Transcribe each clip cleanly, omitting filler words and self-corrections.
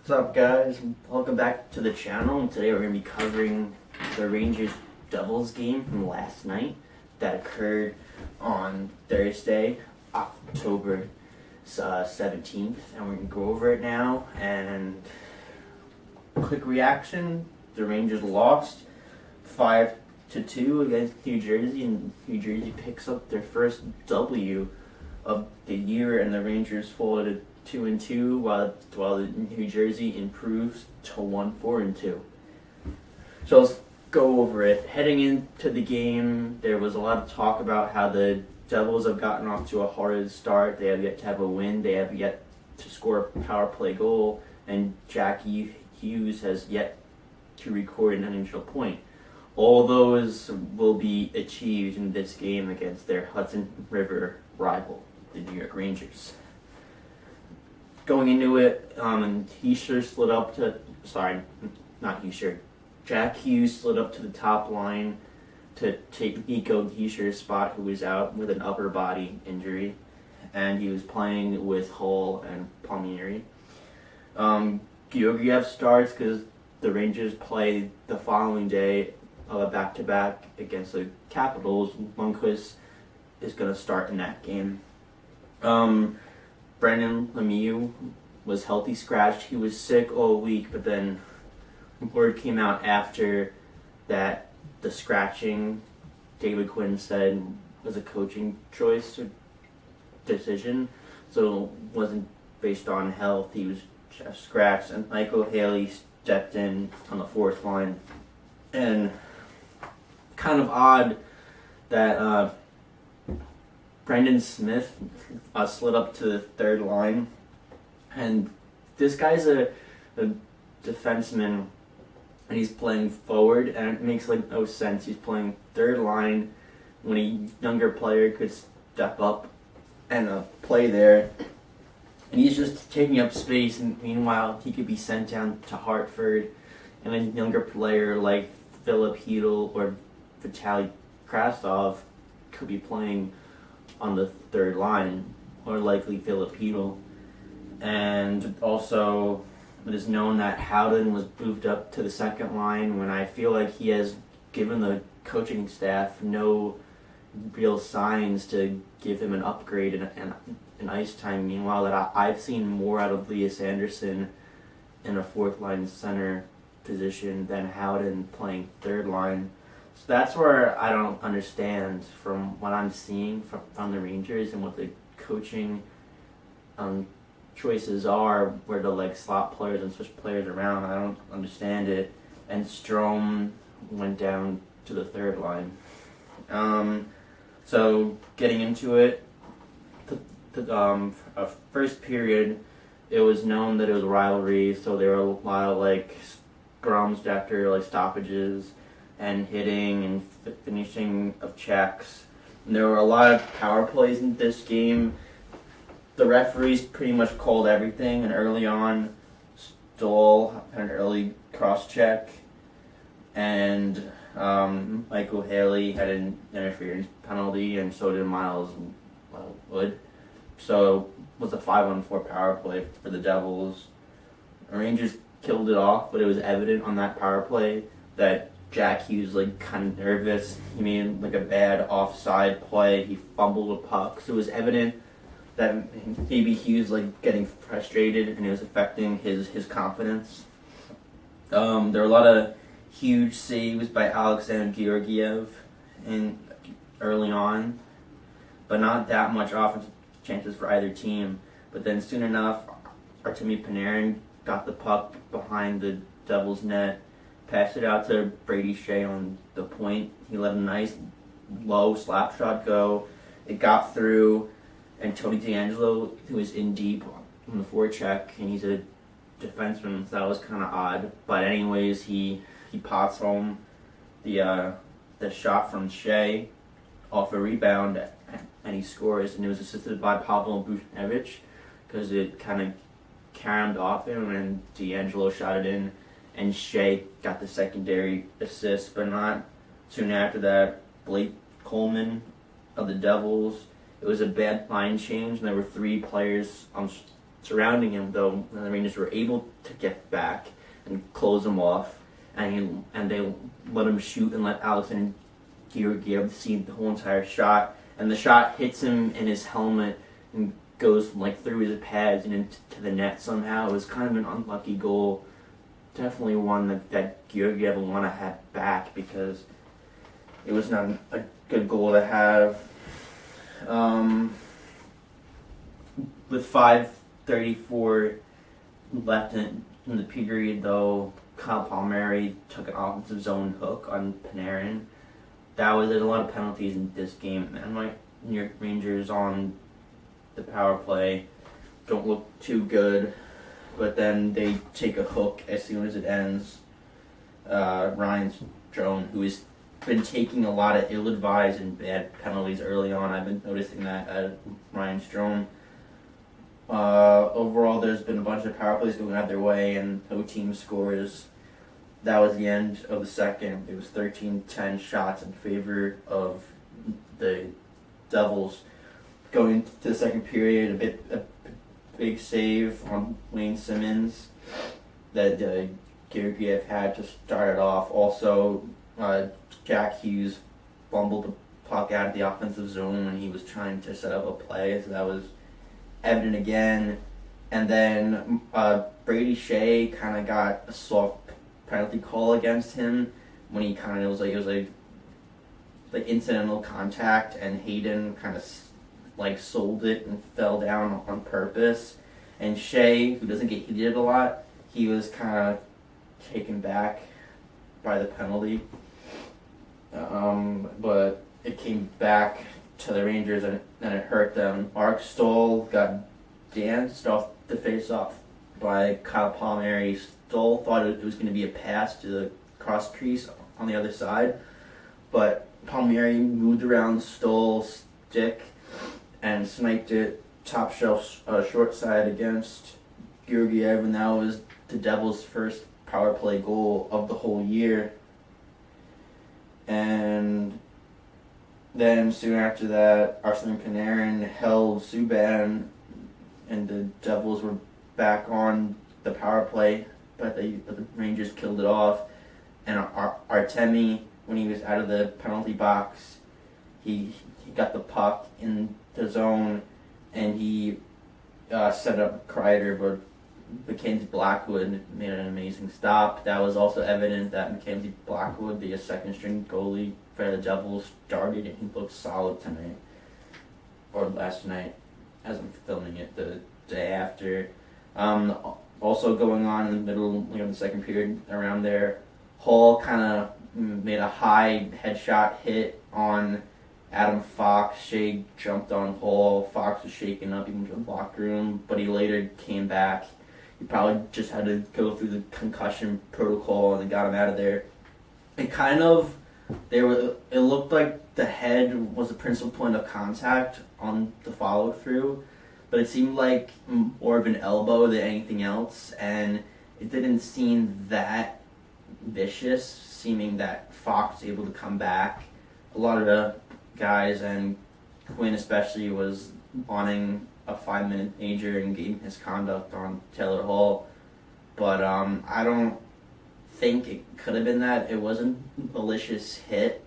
What's up, guys? Welcome back to the channel. And today we're going to be covering the Rangers Devils game from last night that occurred on Thursday, October 17th, and we're going to go over it now. And quick reaction: the Rangers lost 5-2 against New Jersey, and New Jersey picks up their first W of the year, and the Rangers folded 2-2, while the New Jersey improves to 1-4-2. So let's go over it. Heading into the game, there was a lot of talk about how the Devils have gotten off to a horrid start. They have yet to have a win. They have yet to score a power play goal, and Jack Hughes has yet to record an NHL point. All those will be achieved in this game against their Hudson River rival, the New York Rangers. Going into it, Jack Hughes slid up to the top line to take Nico Heischer's spot, who was out with an upper body injury, and he was playing with Hull and Palmieri. Georgiev starts because the Rangers play the following day back-to-back against the Capitals. Lundqvist is going to start in that game. Brendan Lemieux was healthy scratched. He was sick all week, but then word came out after that the scratching, David Quinn said, was a coaching choice or decision, so it wasn't based on health. He was just scratched, and Michael Haley stepped in on the fourth line. And kind of odd that Brendan Smith slid up to the third line, and this guy's a defenseman, and he's playing forward, and it makes like no sense. He's playing third line when a younger player could step up and play there, and he's just taking up space. And meanwhile, he could be sent down to Hartford, and a younger player like Philip Hedl or Vitaly Krasov could be playing on the third line, or likely Philip Hedl. And also, it is known that Howden was moved up to the second line, when I feel like he has given the coaching staff no real signs to give him an upgrade in ice time. Meanwhile, that I've seen more out of Elias Anderson in a fourth line center position than Howden playing third line. So that's where I don't understand from what I'm seeing from the Rangers and what the coaching choices are, where to slot players and switch players around. I don't understand it. And Strome went down to the third line. So getting into it, the first period, it was known that it was a rivalry, so there were a lot of scrums after stoppages and hitting and finishing of checks. And there were a lot of power plays in this game. The referees pretty much called everything, and early on, Stoll had an early cross-check, and Michael Haley had an interference penalty, and so did Miles Wood. So it was a 5-on-4 power play for the Devils. The Rangers killed it off, but it was evident on that power play that Jack Hughes kind of nervous. He made a bad offside play. He fumbled a puck, so it was evident that maybe Hughes getting frustrated, and it was affecting his confidence. There were a lot of huge saves by Alexander Georgiev early on, but not that much offensive chances for either team. But then soon enough, Artemi Panarin got the puck behind the Devils' net, passed it out to Brady Shea on the point. He let a nice low slap shot go. It got through, and Tony DeAngelo, who was in deep on the forecheck, and he's a defenseman, so that was kind of odd. But anyways, he pots home the shot from Shea off a rebound, and he scores, and it was assisted by Pavel Buchnevich, because it kind of caromed off him, and DeAngelo shot it in, and Shea got the secondary assist. But not soon after that, Blake Coleman of the Devils, it was a bad line change, and there were 3 players on surrounding him, though, and the Rangers were able to get back and close him off, and they let him shoot and let Alexander Georgiev see the whole entire shot, and the shot hits him in his helmet and goes like through his pads and into the net somehow. It was kind of an unlucky goal. Definitely one that Georgiev would want to have back because it was not a good goal to have. With 5:34 left in the period, though, Kyle Palmieri took an offensive zone hook on Panarin. There's a lot of penalties in this game, and my New York Rangers on the power play don't look too good, but then they take a hook as soon as it ends. Ryan Strome, who has been taking a lot of ill-advised and bad penalties early on. I've been noticing that Ryan Strome. Overall, there's been a bunch of power plays going out their way, and no team scores. That was the end of the second. It was 13-10 shots in favor of the Devils. Going to the second period, a big save on Wayne Simmons that Georgiev had to start it off. Also, Jack Hughes fumbled the puck out of the offensive zone when he was trying to set up a play, so that was evident again. And then Brady Shea kind of got a soft penalty call against him when he kind of it was like incidental contact, and Hayden kind of sold it and fell down on purpose. And Shea, who doesn't get heated a lot, he was kind of taken back by the penalty. But it came back to the Rangers and it hurt them. Mark Stoll got danced off the face-off by Kyle Palmieri. Stoll thought it was going to be a pass to the cross crease on the other side, but Palmieri moved around Stoll's stick and sniped it top shelf short side against Georgiev, and that was the Devils' first power play goal of the whole year. And then soon after that, Arsen Panarin held Subban, and the Devils were back on the power play, but the Rangers killed it off. And Artemi, when he was out of the penalty box, he got the puck in the zone, and he set up Kreider, but Mackenzie Blackwood made an amazing stop. That was also evident that Mackenzie Blackwood, the second-string goalie for the Devils, started, and he looked solid tonight, or last night, as I'm filming it the day after. Also going on in the middle of the second period, around there, Hall kind of made a high headshot hit on Adam Fox. Shea jumped on Hall. Fox was shaken up, even to the locker room, but he later came back. He probably just had to go through the concussion protocol, and they got him out of there. It looked like the head was the principal point of contact on the follow-through, but it seemed like more of an elbow than anything else, and it didn't seem that vicious, seeming that Fox was able to come back. A lot of the guys, and Quinn especially, was wanting a 5-minute major in game misconduct on Taylor Hall, but I don't think it could have been that. It wasn't a malicious hit,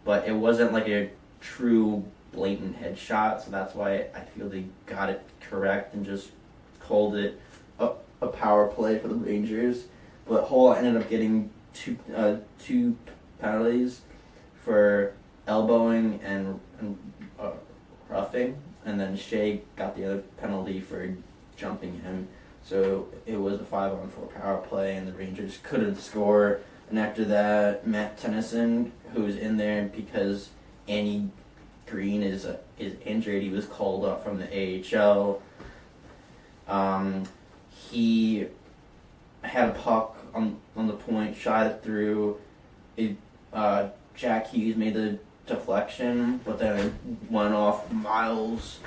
but it wasn't like a true blatant headshot, so that's why I feel they got it correct and just called it a power play for the Rangers. But Hall ended up getting two penalties for elbowing and roughing, and then Shea got the other penalty for jumping him. So it was a 5-on-4 power play, and the Rangers couldn't score. And after that, Matt Tennyson, who was in there because Annie Green is injured, he was called up from the AHL. He had a puck on the point, shot it through. Jack Hughes made the deflection, but then it went off Miles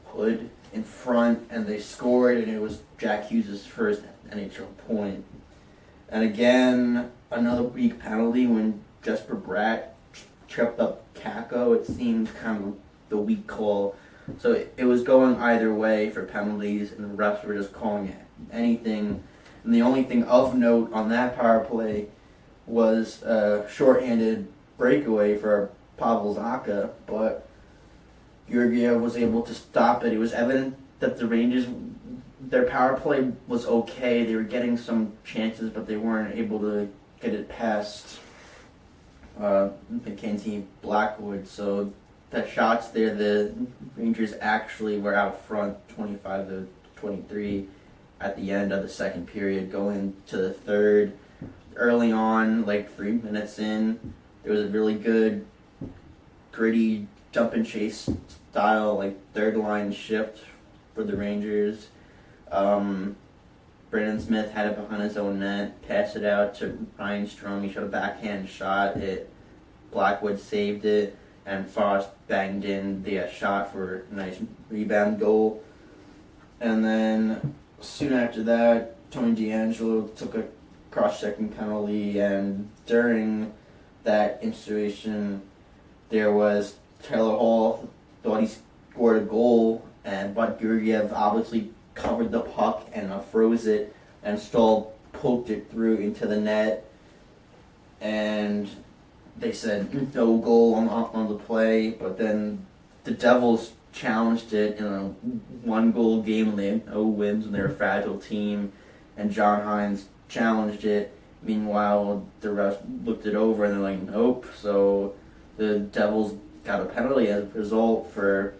Hood in front, and they scored, and it was Jack Hughes' first NHL point. And again, another weak penalty when Jesper Bratt tripped up Kako. It seemed kind of the weak call So it was going either way for penalties, and the refs were just calling anything. And the only thing of note on that power play was a shorthanded breakaway for Pavel Zacha, but Georgiev was able to stop it. It was evident that the Rangers, their power play was okay. They were getting some chances, but they weren't able to get it past Mackenzie Blackwood. So the shots there, the Rangers actually were out front 25-23 at the end of the second period. Going to the third, early on, like 3 minutes in, there was a really good, gritty jump and chase style, like third line shift for the Rangers. Brandon Smith had it behind his own net, passed it out to Ryan Strome. He shot a backhand shot. Blackwood saved it, and Frost banged in the shot for a nice rebound goal. And then soon after that, Tony DeAngelo took a cross-checking penalty, and during that installation, there was Taylor Hall thought he scored a goal, but Georgiev obviously covered the puck and froze it, and Stahl poked it through into the net, and they said no goal on the play. But then the Devils challenged it in a one-goal game, and they had no wins, and they're a fragile team, and John Hines challenged it. Meanwhile, the refs looked it over, and they're like, nope. So the Devils got a penalty as a result for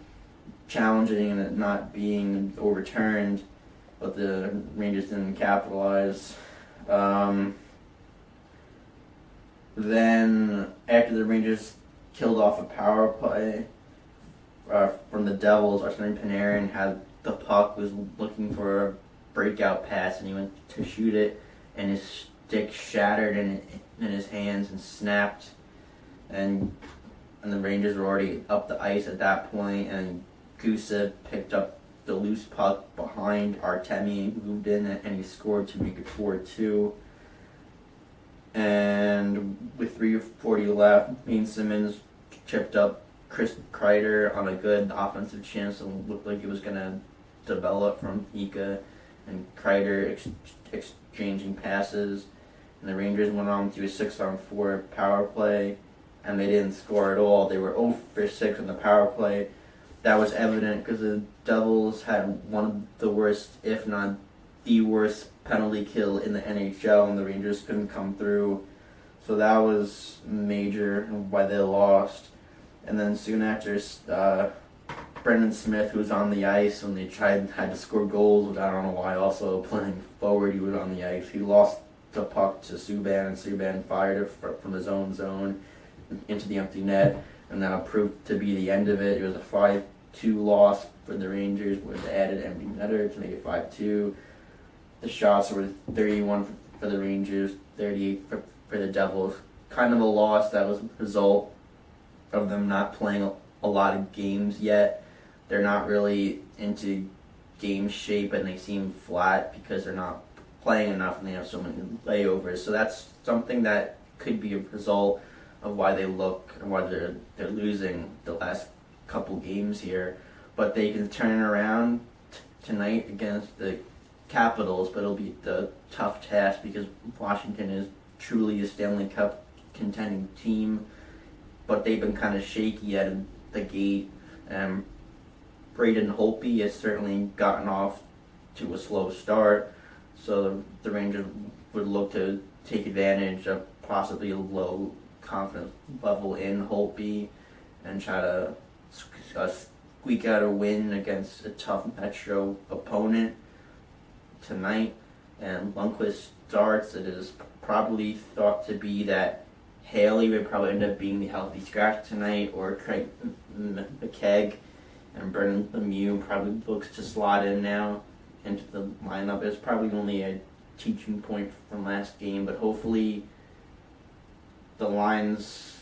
challenging and it not being overturned, but the Rangers didn't capitalize. Then, after the Rangers killed off a power play from the Devils, Artemi Panarin had the puck, was looking for a breakout pass, and he went to shoot it, and his stick shattered in his hands and snapped, and the Rangers were already up the ice at that point, and Gusev picked up the loose puck behind Artemi, moved in, and he scored to make it 4-2. And with 3:40 left, Wayne Simmons chipped up Chris Kreider on a good offensive chance and looked like it was going to develop from Ika and Kreider exchanging passes. And the Rangers went on to a 6-on-4 power play, and they didn't score at all. They were 0 for 6 on the power play. That was evident because the Devils had one of the worst, if not the worst, penalty kill in the NHL, and the Rangers couldn't come through. So that was major why they lost. And then soon after, Brendan Smith, who was on the ice when they had to score goals, which I don't know why, also playing forward, he was on the ice. He lost the puck to Subban, and Subban fired it from his own zone into the empty net, and that proved to be the end of it. It was a 5-2 loss for the Rangers with the added empty netter to make it 5-2. The shots were 31 for the Rangers, 38 for the Devils. Kind of a loss that was a result of them not playing a lot of games yet. They're not really into game shape, and they seem flat because they're not playing enough and they have so many layovers. So that's something that could be a result of why they look and why they're losing the last couple games here. But they can turn around tonight against the Capitals, but it'll be a tough task because Washington is truly a Stanley Cup contending team, but they've been kind of shaky at the gate. Braden Holtby has certainly gotten off to a slow start, so the Rangers would look to take advantage of possibly a low confidence level in Holtby and try to squeak out a win against a tough Metro opponent tonight. And Lundqvist starts. It is probably thought to be that Haley would probably end up being the healthy scratch tonight, or Craig McKegg, and Brendan Lemieux probably looks to slot in now into the lineup. It's probably only a teaching point from last game, but hopefully the lines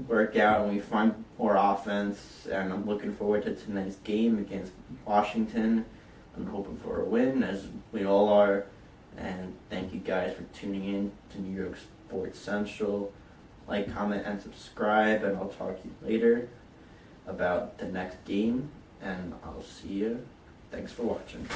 work out and we find more offense, and I'm looking forward to tonight's game against Washington. I'm hoping for a win, as we all are, and thank you guys for tuning in to New York Sports Central. Like, comment, and subscribe, and I'll talk to you later about the next game. and I'll see you. Thanks for watching.